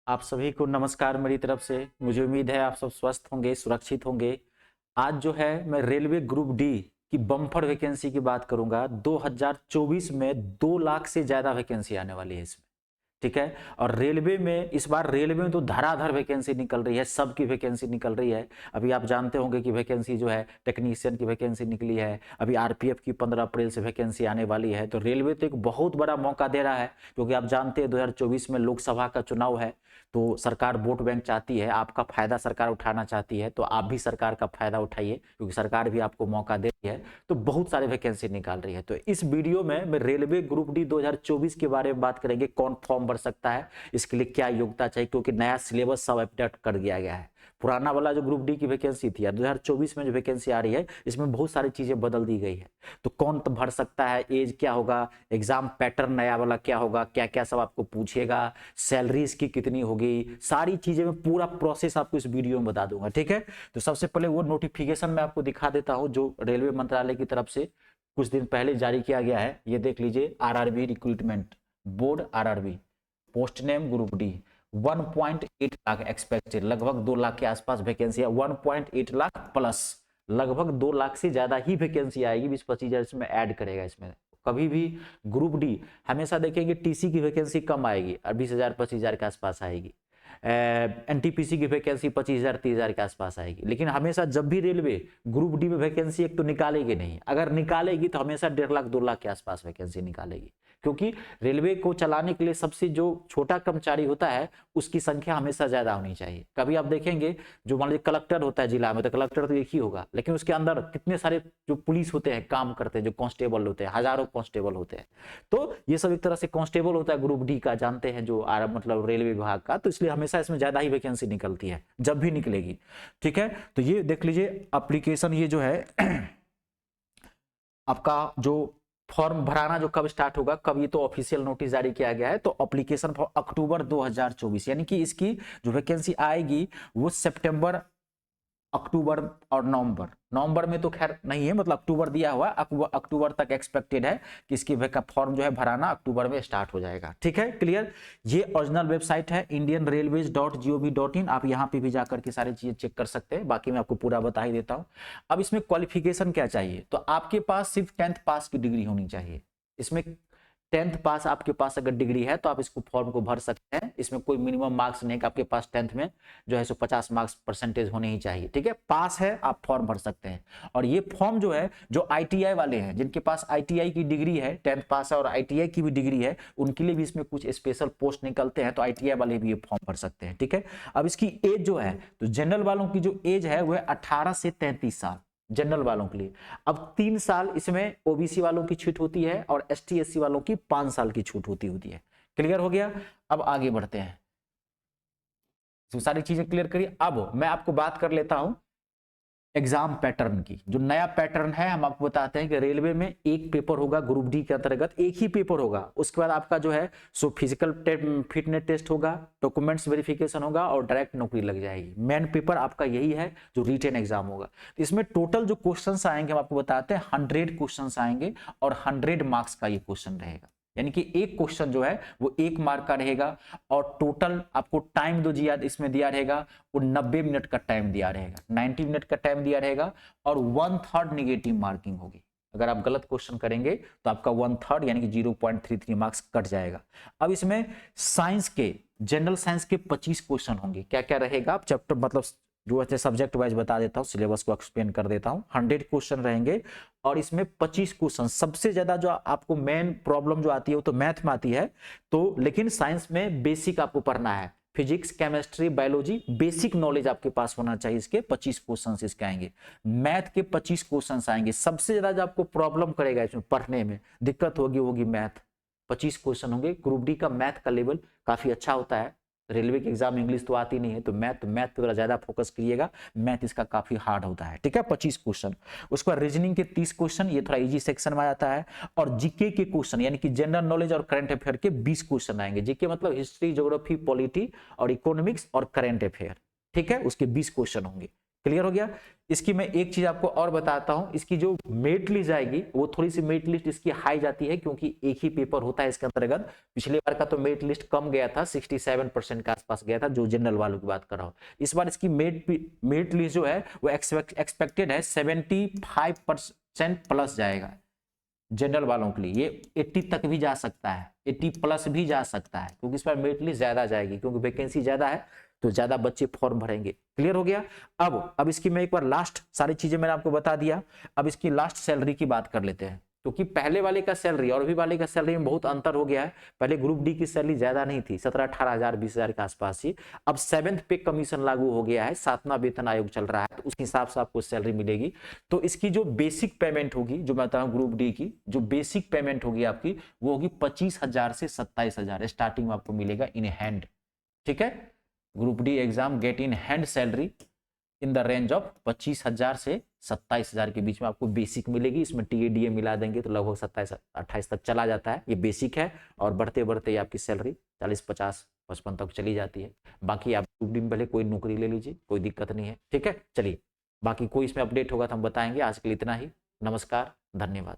आप सभी को नमस्कार मेरी तरफ से। मुझे उम्मीद है आप सब स्वस्थ होंगे, सुरक्षित होंगे। आज जो है मैं रेलवे ग्रुप डी की बम्पर वैकेंसी की बात करूंगा। 2024 में 2 लाख से ज्यादा वैकेंसी आने वाली है इसमें, ठीक है। और रेलवे में इस बार रेलवे में तो धड़ाधड़ वैकेंसी निकल रही है, सबकी वैकेंसी निकल रही है। अभी आप जानते होंगे कि वैकेंसी जो है टेक्नीशियन की वैकेंसी निकली है। अभी आरपीएफ की 15 अप्रैल से वैकेंसी आने वाली है। तो रेलवे तो एक बहुत बड़ा मौका दे रहा है, क्योंकि आप जानते हैं 2024 में लोकसभा का चुनाव है। तो सरकार वोट बैंक चाहती है, आपका फायदा सरकार उठाना चाहती है। तो आप भी सरकार का फायदा उठाइए, क्योंकि सरकार भी आपको मौका दे रही है। तो बहुत सारे वैकेंसी निकाल रही है। तो इस वीडियो में मैं रेलवे ग्रुप डी 2024 के बारे में बात करेंगे। कौन फॉर्म भर सकता है, इसके लिए क्या योग्यता चाहिए, क्योंकि नया सिलेबस सब अपडेट कर दिया गया है। पुराना वाला जो ग्रुप डी की वैकेंसी थी, 2024 में जो वैकेंसी आ रही है, इसमें बहुत सारी चीजें बदल दी गई है। तो कौन तो भर सकता है, एज क्या होगा, एग्जाम पैटर्न नया वाला क्या होगा, क्या क्या सब आपको पूछेगा, सैलरी इसकी कितनी होगी, सारी चीजें मैं पूरा प्रोसेस आपको इस वीडियो में बता दूंगा, ठीक है। तो सबसे पहले वो नोटिफिकेशन मैं आपको दिखा देता हूं जो रेलवे मंत्रालय की तरफ से कुछ दिन पहले जारी किया गया है। ये देख लीजिए, RRB recruitment board, RRB, post name group D, 1.8 lakh expected, लगभग 2 लाख के आसपास वैकेंसी है। 1.8 लाख प्लस लगभग 2 लाख से ज्यादा ही वैकेंसी आएगी। 20-25 इसमें ऐड करेगा। इसमें कभी भी ग्रुप डी हमेशा देखेंगे टीसी की वैकेंसी कम आएगी और 20,000-25,000 के आसपास आएगी। एनटीपीसी की वैकेंसी 25,000-30,000 के आसपास आएगी। लेकिन हमेशा जब भी रेलवे ग्रुप डी में वैकेंसी एक तो निकालेगी नहीं, अगर निकालेगी तो हमेशा 1.5 लाख 2 लाख के आसपास वैकेंसी निकालेगी। क्योंकि रेलवे को चलाने के लिए सबसे जो छोटा कर्मचारी होता है उसकी संख्या हमेशा ज्यादा होनी चाहिए। कभी आप देखेंगे जो मान लीजिए कलेक्टर होता है जिला में, तो कलेक्टर तो एक ही होगा, लेकिन उसके अंदर कितने सारे जो पुलिस होते हैं काम करते हैं, जो कांस्टेबल होते हैं, हजारों कांस्टेबल होते हैं। तो ये सब एक तरह से कांस्टेबल होता है ग्रुप डी का, जानते हैं, जो मतलब रेलवे विभाग का। तो इसलिए हमेशा इसमें ज्यादा ही वैकेंसी निकलती है जब भी निकलेगी, ठीक है। तो ये देख लीजिए एप्लीकेशन, ये जो है आपका जो फॉर्म भराना जो कब स्टार्ट होगा, कब, ये तो ऑफिशियल नोटिस जारी किया गया है। तो एप्लीकेशन फॉर अक्टूबर 2024, यानी कि इसकी जो वैकेंसी आएगी वो सितंबर, अक्टूबर और नवंबर में तो खैर नहीं है, मतलब अक्टूबर दिया हुआ, अक्टूबर तक एक्सपेक्टेड है कि इसकी फॉर्म जो है भराना अक्टूबर में स्टार्ट हो जाएगा, ठीक है, क्लियर। ये ओरिजिनल वेबसाइट है indianrailways.gov.in, आप यहाँ पे भी जाकर के सारी चीजें चेक कर सकते हैं। बाकी मैं आपको पूरा बता ही देता हूँ। अब इसमें क्वालिफिकेशन क्या चाहिए, तो आपके पास सिर्फ 10th पास की डिग्री होनी चाहिए। इसमें 10th पास आपके पास अगर डिग्री है तो आप इसको फॉर्म को भर सकते हैं। इसमें कोई मिनिमम मार्क्स नहीं कि आपके पास 10th में जो है सो 50 मार्क्स परसेंटेज होने ही चाहिए, ठीक है। पास है आप फॉर्म भर सकते हैं। और ये फॉर्म जो है, जो आईटीआई वाले हैं, जिनके पास आईटीआई की डिग्री है, 10th पास है और आईटीआई की भी डिग्री है, उनके लिए भी इसमें कुछ स्पेशल पोस्ट निकलते हैं। तो आईटीआई वाले भी ये फॉर्म भर सकते हैं, ठीक है। अब इसकी एज जो है, तो जनरल वालों की जो एज है वो है 18 से 33 साल, जनरल वालों के लिए। अब 3 साल इसमें ओबीसी वालों की छूट होती है और एसटी एससी वालों की 5 साल की छूट होती है। क्लियर हो गया। अब आगे बढ़ते हैं, तो सारी चीजें क्लियर करिए। अब मैं आपको बात कर लेता हूं एग्जाम पैटर्न की। जो नया पैटर्न है हम आपको बताते हैं कि रेलवे में एक पेपर होगा ग्रुप डी के अंतर्गत, एक ही पेपर होगा। उसके बाद आपका जो है सो फिजिकल फिटनेस टेस्ट होगा, डॉक्यूमेंट्स वेरिफिकेशन होगा और डायरेक्ट नौकरी लग जाएगी। मेन पेपर आपका यही है जो रिटन एग्जाम होगा। तो इसमें टोटल जो क्वेश्चंस आएंगे हम आपको बताते हैं, 100 क्वेश्चंस आएंगे और 100 मार्क्स का ये क्वेश्चन रहेगा। यानी कि एक क्वेश्चन जो है वो 1 मार्क का रहेगा। और टोटल आपको टाइम जो दिया इसमें दिया रहेगा वो 90 मिनट का टाइम दिया रहेगा, 90 मिनट का टाइम दिया रहेगा। और 1/3 निगेटिव मार्किंग होगी। अगर आप गलत क्वेश्चन करेंगे तो आपका 1/3 यानी कि 0.33 मार्क्स कट जाएगा। अब इसमें साइंस के, जनरल साइंस के 25 क्वेश्चन होंगे। क्या क्या रहेगा, आप चैप्टर मतलब जो अच्छे सब्जेक्ट वाइज बता देता हूँ, सिलेबस को एक्सप्लेन कर देता हूँ। 100 क्वेश्चन रहेंगे और इसमें 25 क्वेश्चन। सबसे ज्यादा जो आपको मेन प्रॉब्लम जो आती है वो तो मैथ में आती है। तो लेकिन साइंस में बेसिक आपको पढ़ना है, physics, chemistry, biology, basic knowledge आपके पास होना चाहिए। इसके 25 क्वेश्चन इसके आएंगे। मैथ के 25 क्वेश्चन आएंगे। सबसे ज्यादा जो आपको प्रॉब्लम करेगा इसमें पढ़ने में दिक्कत होगी मैथ। 25 क्वेश्चन होंगे। ग्रुप डी का मैथ का लेवल काफी अच्छा होता है। रेलवे के एग्जाम इंग्लिश तो आती नहीं है, तो मैथ पे थोड़ा ज्यादा फोकस करिएगा। मैथ इसका काफी हार्ड होता है, ठीक है। 25 क्वेश्चन। उसके बाद रीजनिंग के 30 क्वेश्चन, ये थोड़ा इजी सेक्शन में आ जाता है। और जीके के क्वेश्चन यानी कि जनरल नॉलेज और करंट अफेयर के 20 क्वेश्चन आएंगे। जीके मतलब हिस्ट्री, ज्योग्राफी, पॉलिटी और इकोनॉमिक्स और करंट अफेयर, ठीक है, उसके 20 क्वेश्चन होंगे। क्लियर हो गया। इसकी मैं एक चीज आपको और बताता हूं, इसकी जो मेरिट लिस्ट आएगी वो थोड़ी सी मेरिट लिस्ट इसकी हाई जाती है, क्योंकि एक ही पेपर होता है इसके अंतर्गत। पिछले बार का तो मेरिट लिस्ट कम गया था, 67% के आसपास गया था, जो जनरल वालों की बात कर रहा हूं। इस बार इसकी मेरिट लिस्ट जो है वो एक्सपेक्टेड है 75% प्लस जाएगा जनरल वालों के लिए। ये 80 तक भी जा सकता है, 80 प्लस भी जा सकता है, क्योंकि इस बार मेरिट लिस्ट ज्यादा जाएगी, क्योंकि वैकेंसी ज्यादा है तो ज्यादा बच्चे फॉर्म भरेंगे। क्लियर हो गया। अब इसकी मैं एक बार लास्ट सारी चीजें मैंने आपको बता दिया। अब इसकी लास्ट सैलरी की बात कर लेते हैं, क्योंकि पहले वाले का सैलरी और अभी वाले का सैलरी में बहुत अंतर हो गया है। पहले ग्रुप डी की सैलरी ज्यादा नहीं थी, 17-18 हजार 20 हजार के आसपास ही। अब 7th पे कमीशन लागू हो गया है, 7वां वेतन आयोग चल रहा है, तो उस हिसाब से आपको सैलरी मिलेगी। तो इसकी जो बेसिक पेमेंट होगी, जो मैं बता रहा हूं ग्रुप डी की जो बेसिक पेमेंट होगी आपकी, वो होगी 25,000 से 27,000 स्टार्टिंग में आपको मिलेगा इन हैंड। ठीक है, group D exam get in hand salary in the range of 25,000 से 27,000 के बीच में आपको बेसिक मिलेगी। इसमें टीएडीए मिला देंगे तो लगभग 27-28 तक चला जाता है, ये बेसिक है। और बढ़ते बढ़ते आपकी सैलरी 40-50-55 तक चली जाती है। बाकी आप ग्रुप डी में पहले कोई नौकरी ले लीजिए, कोई दिक्कत नहीं है। ठीक है, चलिए बाकी कोई इसमें अपडेट होगा तो हम बताएंगे। आज के लिए इतना ही, नमस्कार, धन्यवाद।